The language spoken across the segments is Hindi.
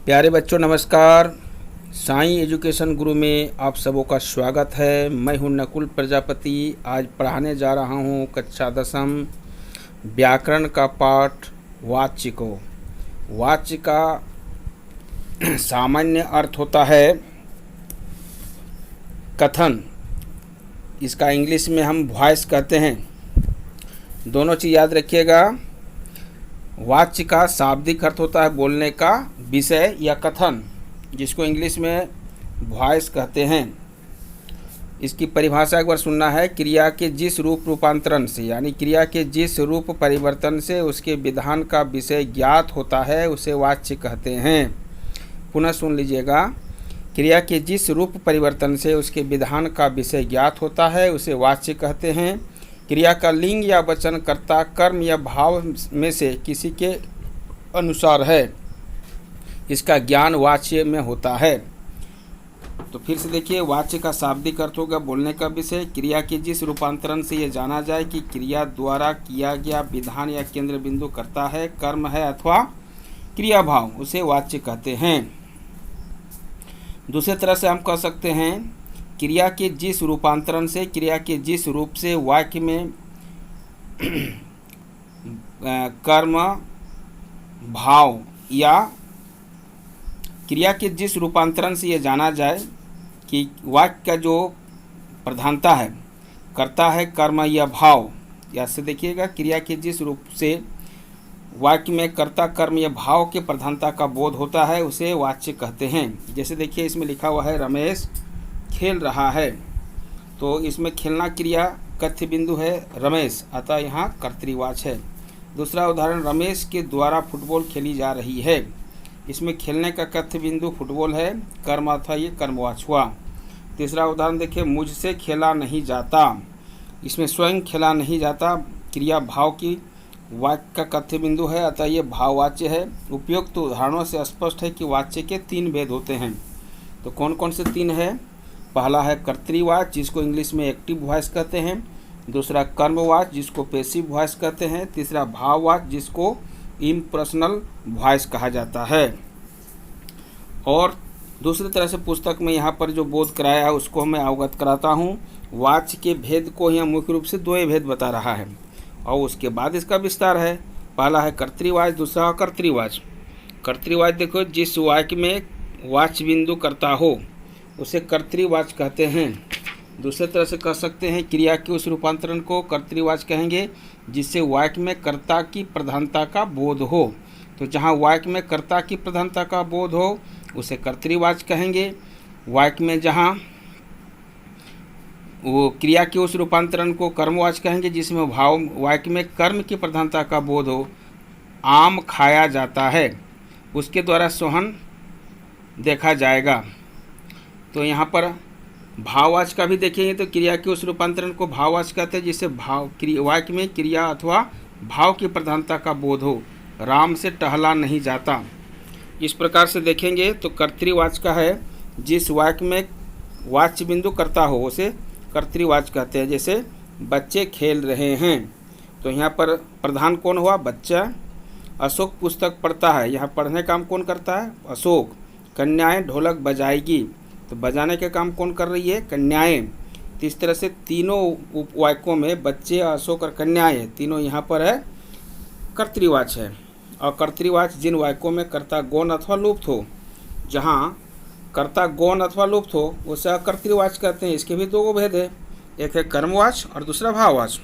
प्यारे बच्चों नमस्कार। साईं एजुकेशन गुरु में आप सबों का स्वागत है। मैं हूं नकुल प्रजापति। आज पढ़ाने जा रहा हूं कक्षा 10 व्याकरण का पाठ वाच्य को। वाच्य का सामान्य अर्थ होता है कथन। इसका इंग्लिश में हम वॉइस कहते हैं। दोनों चीज़ याद रखिएगा। वाच्य का शाब्दिक अर्थ होता है बोलने का विषय या कथन, जिसको इंग्लिश में वॉइस कहते हैं। इसकी परिभाषा एक बार सुनना है। क्रिया के जिस रूप रूपांतरण से, यानी क्रिया के जिस रूप परिवर्तन से उसके विधान का विषय ज्ञात होता है उसे वाच्य कहते हैं। पुनः सुन लीजिएगा। क्रिया के जिस रूप परिवर्तन से उसके विधान का विषय ज्ञात होता है उसे वाच्य कहते हैं। क्रिया का लिंग या वचन कर्ता कर्म या भाव में से किसी के अनुसार है, इसका ज्ञान वाच्य में होता है। तो फिर से देखिए, वाच्य का शाब्दिक अर्थ होगा बोलने का विषय। क्रिया के जिस रूपांतरण से यह जाना जाए कि क्रिया द्वारा किया गया विधान या केंद्र बिंदु करता है, कर्म है अथवा क्रिया भाव, उसे वाच्य कहते हैं। दूसरे तरह से हम कह सकते हैं क्रिया के जिस रूपांतरण से, क्रिया के जिस रूप से वाक्य में कर्म भाव या क्रिया के जिस रूपांतरण से यह जाना जाए कि वाक्य का जो प्रधानता है कर्ता है कर्म या भाव, या से देखिएगा क्रिया के जिस रूप से वाक्य में कर्ता कर्म या भाव के प्रधानता का बोध होता है उसे वाच्य कहते हैं। जैसे देखिए इसमें लिखा हुआ है रमेश खेल रहा है, तो इसमें खेलना क्रिया कथ्य बिंदु है रमेश, अतः यहाँ कर्तृवाच है। दूसरा उदाहरण, रमेश के द्वारा फुटबॉल खेली जा रही है। इसमें खेलने का कथ्य बिंदु फुटबॉल है, कर्म अथवा ये कर्मवाच हुआ। तीसरा उदाहरण देखिए, मुझसे खेला नहीं जाता। इसमें स्वयं खेला नहीं जाता क्रिया भाव की वाक्य का कथ्य बिंदु है, अतः ये भाववाच्य है। उपयुक्त उदाहरणों से स्पष्ट है कि वाच्य के 3 भेद होते हैं। तो कौन कौन से 3 है? पहला है कर्तृवाच, जिसको इंग्लिश में एक्टिव वॉइस कहते हैं। दूसरा कर्मवाच, जिसको पैसिव वॉइस कहते हैं। तीसरा भाववाच, जिसको इम्पर्सनल वॉइस कहा जाता है। और दूसरी तरह से पुस्तक में यहाँ पर जो बोध कराया है उसको मैं अवगत कराता हूँ। वाच्य के भेद को यहाँ मुख्य रूप से 2 भेद बता रहा है और उसके बाद इसका विस्तार है। पहला है कर्तृवाच, दूसरा अकर्तृवाच। कर्तृवाच देखो, जिस वाक्य में वाच्य बिंदु कर्ता हो उसे कर्तृवाच कहते हैं। दूसरे तरह से कह सकते हैं क्रिया के उस रूपांतरण को कर्तृवाच कहेंगे जिससे वाक्य में कर्ता की प्रधानता का बोध हो। तो जहाँ वाक्य में कर्ता की प्रधानता का बोध हो उसे कर्तृवाच कहेंगे। वाक्य में जहाँ वो क्रिया के उस रूपांतरण को कर्मवाच कहेंगे जिसमें भाव वाक्य में कर्म की प्रधानता का बोध हो। आम खाया जाता है, उसके द्वारा सोहन देखा जाएगा। तो यहाँ पर भाववाच का भी देखेंगे तो क्रिया के उस रूपांतरण को भाववाच कहते हैं जिससे वाक्य में क्रिया अथवा भाव की प्रधानता का बोध हो। राम से टहला नहीं जाता। इस प्रकार से देखेंगे तो कर्तृवाच का है जिस वाक्य में वाच्य बिंदु कर्ता हो उसे कर्तृवाच कहते हैं। जैसे बच्चे खेल रहे हैं, तो यहाँ पर प्रधान कौन हुआ? बच्चा। अशोक पुस्तक पढ़ता है, यहाँ पढ़ने काम कौन करता है? अशोक। कन्याएं ढोलक बजाएगी, तो बजाने का काम कौन कर रही है? कन्याएं। तो इस तरह से तीनों उपवाक्यों में बच्चे, अशोक और कन्याएं तीनों यहाँ पर है कर्तृवाच है। और कर्तृवाच जिन वाक्यों में कर्ता गौण अथवा लुप्त हो, जहाँ कर्ता गौण अथवा लुप्त हो उसे अकर्तृवाच कहते हैं। इसके भी 2 भेद है, एक है कर्मवाच और दूसरा भाववाच।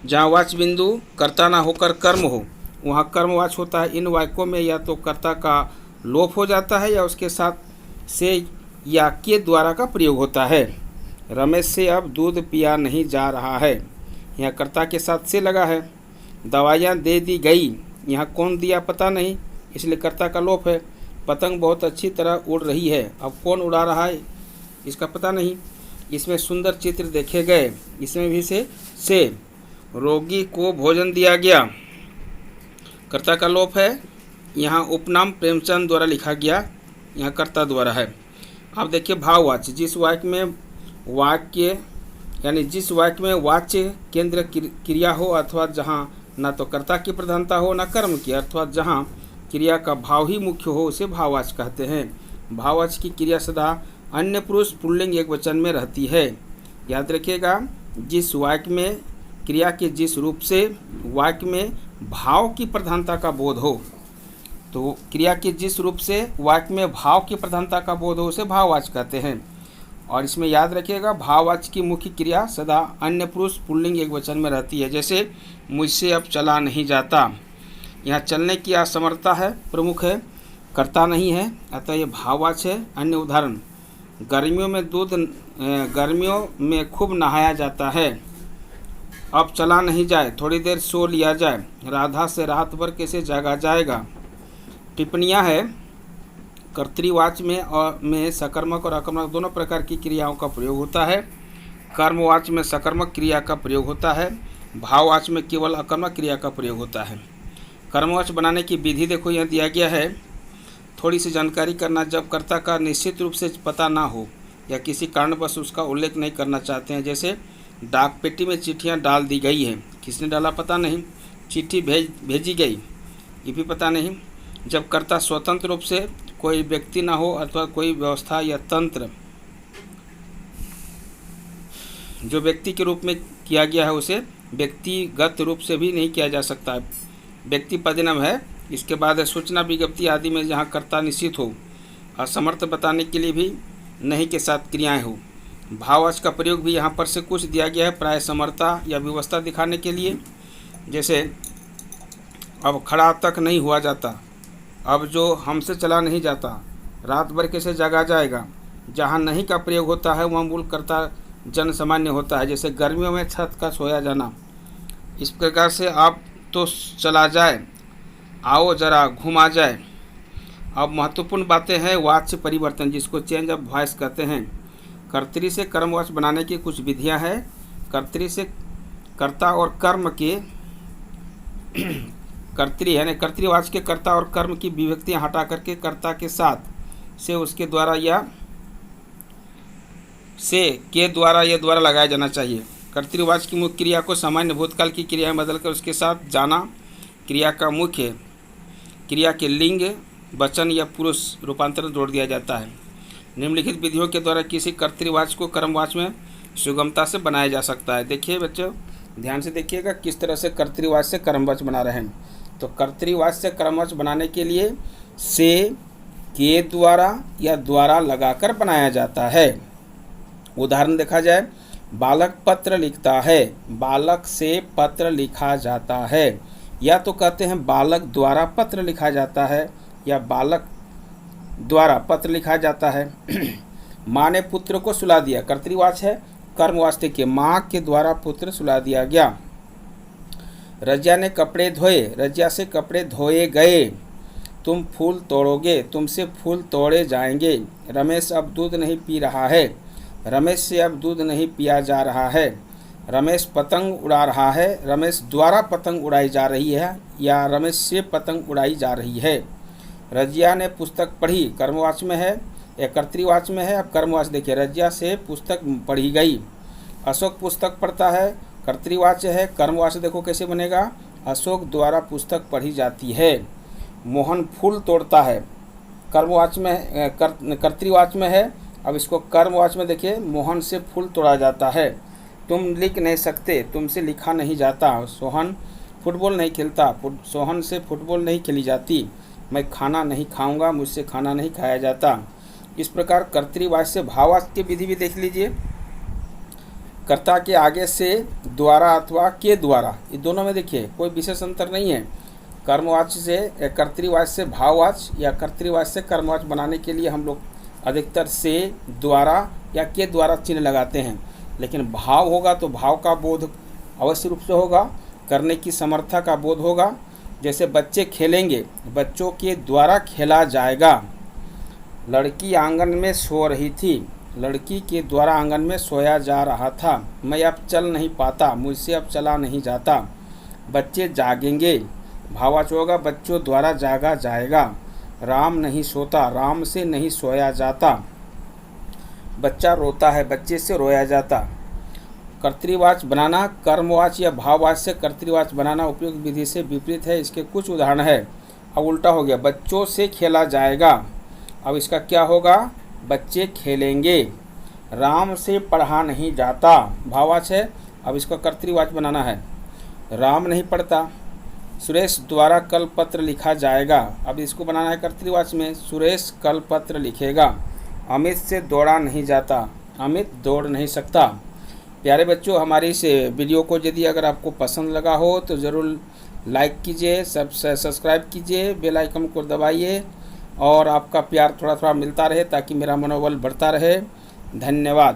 जहाँ वाच्य बिंदु कर्ता ना होकर कर्म हो वहाँ कर्मवाच होता है। इन वाक्यों में या तो कर्ता का लोप हो जाता है या उसके साथ से या के द्वारा का प्रयोग होता है। रमेश से अब दूध पिया नहीं जा रहा है, यहाँ कर्ता के साथ से लगा है। दवाइयाँ दे दी गई, यहाँ कौन दिया पता नहीं, इसलिए कर्ता का लोप है। पतंग बहुत अच्छी तरह उड़ रही है, अब कौन उड़ा रहा है इसका पता नहीं। इसमें सुंदर चित्र देखे गए, इसमें भी से। रोगी को भोजन दिया गया, कर्ता का लोप है। यहाँ उपनाम प्रेमचंद द्वारा लिखा गया, यहाँ कर्ता द्वारा है। अब देखिए भाववाच्य, जिस वाक्य में वाक्य यानी जिस वाक्य में वाच्य केंद्र क्रिया हो अथवा जहाँ ना तो कर्ता की प्रधानता हो ना कर्म की, अथवा जहाँ क्रिया का भाव ही मुख्य हो उसे भाववाचक कहते हैं। भाववाचक की क्रिया सदा अन्य पुरुष पुल्लिंग एकवचन में रहती है। याद रखिएगा, जिस वाक्य में क्रिया के जिस रूप से वाक्य में भाव की प्रधानता का बोध हो, तो क्रिया के जिस रूप से वाक्य में भाव की प्रधानता का बोध हो उसे भाववाचक कहते हैं। और इसमें याद रखिएगा, भाववाचक की मुख्य क्रिया सदा अन्य पुरुष पुल्लिंग एकवचन में रहती है। जैसे मुझसे अब चला नहीं जाता, यहाँ चलने की असमर्थता है, प्रमुख है, कर्ता नहीं है, अतः ये भाववाचक है। अन्य उदाहरण, गर्मियों में खूब नहाया जाता है, अब चला नहीं जाए, थोड़ी देर सो लिया जाए, राधा से रात भर कैसे जागा जाएगा। टिप्पणियाँ है, कर्तृवाच में सकर्मक और अकर्मक दोनों प्रकार की क्रियाओं का प्रयोग होता है। कर्मवाच में सकर्मक क्रिया का प्रयोग होता है, भाववाच में केवल अकर्मक क्रिया का प्रयोग होता है। कर्मवाच बनाने की विधि देखो यहाँ दिया गया है। थोड़ी सी जानकारी करना, जब कर्ता का निश्चित रूप से पता ना हो या किसी कारणवश उसका उल्लेख नहीं करना चाहते हैं, जैसे डाक पेटी में चिट्ठियाँ डाल दी गई हैं, किसने डाला पता नहीं, चिट्ठी भेजी गई ये भी पता नहीं। जब कर्ता स्वतंत्र रूप से कोई व्यक्ति ना हो अथवा कोई व्यवस्था या तंत्र जो व्यक्ति के रूप में किया गया है उसे व्यक्तिगत रूप से भी नहीं किया जा सकता। व्यक्ति पदनाम है, इसके बाद सूचना विज्ञप्ति आदि में जहाँ कर्ता निश्चित हो, असमर्थ बताने के लिए भी नहीं के साथ क्रियाएं हो। भाववाचक का प्रयोग भी यहाँ पर से कुछ दिया गया है, प्राय समर्थता या व्यवस्था दिखाने के लिए। जैसे अब खड़ा तक नहीं हुआ जाता, अब जो हमसे चला नहीं जाता, रात भर कैसे जागा जाएगा। जहाँ नहीं का प्रयोग होता है वहाँ मूल कर्ता जन सामान्य होता है। जैसे गर्मियों में छत का सोया जाना, इस प्रकार से आप तो चला जाए, आओ जरा घुमा जाए। अब महत्वपूर्ण बातें हैं वाच्य परिवर्तन, जिसको चेंज ऑफ वॉइस कहते हैं। कर्तरी से कर्मवाचक बनाने की कुछ विधियां हैं। कर्तरी से कर्ता और कर्म के कर्तरी है ना, कर्तृवाचक के कर्ता और कर्म की विभक्तियां हटा करके कर्ता के साथ से उसके द्वारा या से के द्वारा या द्वारा लगाया जाना चाहिए। कर्तृवाचक की मुख्य क्रिया को सामान्य भूतकाल की क्रिया में बदलकर उसके साथ जाना क्रिया का मुख्य क्रिया के लिंग, वचन या पुरुष रूपांतरण जोड़ दिया जाता है। निम्नलिखित विधियों के द्वारा किसी कर्तृवाचक को कर्मवाचक में सुगमता से बनाया जा सकता है। देखिए बच्चों, ध्यान से देखिएगा किस तरह से कर्तृवाचक से कर्मवाचक बना रहे हैं। तो कर्तृवाचक से कर्मवाचक बनाने के लिए से, के द्वारा या द्वारा लगाकर बनाया जाता है। उदाहरण देखा जाए, बालक पत्र लिखता है, बालक से पत्र लिखा जाता है। या तो कहते हैं बालक द्वारा पत्र लिखा जाता है या बालक द्वारा पत्र लिखा जाता है। माँ ने पुत्र को सुला दिया, कर्तृवाचक है। कर्मवाचक देखिए, माँ के द्वारा पुत्र सुला दिया गया। रजिया ने कपड़े धोए, रजिया से कपड़े धोए गए। तुम फूल तोड़ोगे, तुमसे फूल तोड़े जाएंगे। रमेश अब दूध नहीं पी रहा है, रमेश से अब दूध नहीं पिया जा रहा है। रमेश पतंग उड़ा रहा है, रमेश द्वारा पतंग उड़ाई जा रही है या रमेश से पतंग उड़ाई जा रही है। रजिया ने पुस्तक पढ़ी, कर्मवाचक में है या कर्तृवाचक में है। अब कर्मवाचक देखिए, रजिया से पुस्तक पढ़ी गई। अशोक पुस्तक पढ़ता है, कर्तृवाचक है। कर्मवाचक देखो कैसे बनेगा, अशोक द्वारा पुस्तक पढ़ी जाती है। मोहन फूल तोड़ता है, कर्मवाचक में कर्तृवाचक में है। अब इसको कर्मवाचक में देखिए, मोहन से फूल तोड़ा जाता है। तुम लिख नहीं सकते, तुमसे लिखा नहीं जाता। सोहन फुटबॉल नहीं खेलता, सोहन से फुटबॉल नहीं खेली जाती। मैं खाना नहीं खाऊंगा, मुझसे खाना नहीं खाया जाता। इस प्रकार कर्तृवाचक से भाववाचक की विधि भी देख लीजिए। कर्ता के आगे से द्वारा अथवा के द्वारा, ये दोनों में देखिए कोई विशेष अंतर नहीं है। कर्मवाचक से कर्तृवाचक से भाववाचक या कर्तृवाचक से कर्मवाचक बनाने के लिए हम लोग अधिकतर से, द्वारा या के द्वारा चिन्ह लगाते हैं। लेकिन भाव होगा तो भाव का बोध अवश्य रूप से होगा, करने की समर्था का बोध होगा। जैसे बच्चे खेलेंगे, बच्चों के द्वारा खेला जाएगा। लड़की आंगन में सो रही थी, लड़की के द्वारा आंगन में सोया जा रहा था। मैं अब चल नहीं पाता, मुझसे अब चला नहीं जाता। बच्चे जागेंगे, भाववाचक होगा, बच्चों द्वारा जागा जाएगा। राम नहीं सोता, राम से नहीं सोया जाता। बच्चा रोता है, बच्चे से रोया जाता। कर्तृवाचक बनाना कर्मवाचक या भाववाचक से कर्तृवाचक बनाना उपयुक्त विधि से विपरीत है। इसके कुछ उदाहरण है। अब उल्टा हो गया, बच्चों से खेला जाएगा। अब इसका क्या होगा, बच्चे खेलेंगे। राम से पढ़ा नहीं जाता, भाववाचक है। अब इसका कर्तृवाचक बनाना है। राम नहीं पढ़ता, सुरेश द्वारा कल पत्र लिखा जाएगा। अब इसको बनाना है कर्तृवाचक में, सुरेश कल पत्र लिखेगा। अमित से दौड़ा नहीं जाता, अमित दौड़ नहीं सकता। प्यारे बच्चों, हमारी इस वीडियो को यदि अगर आपको पसंद लगा हो तो ज़रूर लाइक कीजिए, सब्सक्राइब कीजिए, बेल आइकन को दबाइए और आपका प्यार थोड़ा थोड़ा मिलता रहे ताकि मेरा मनोबल बढ़ता रहे। धन्यवाद।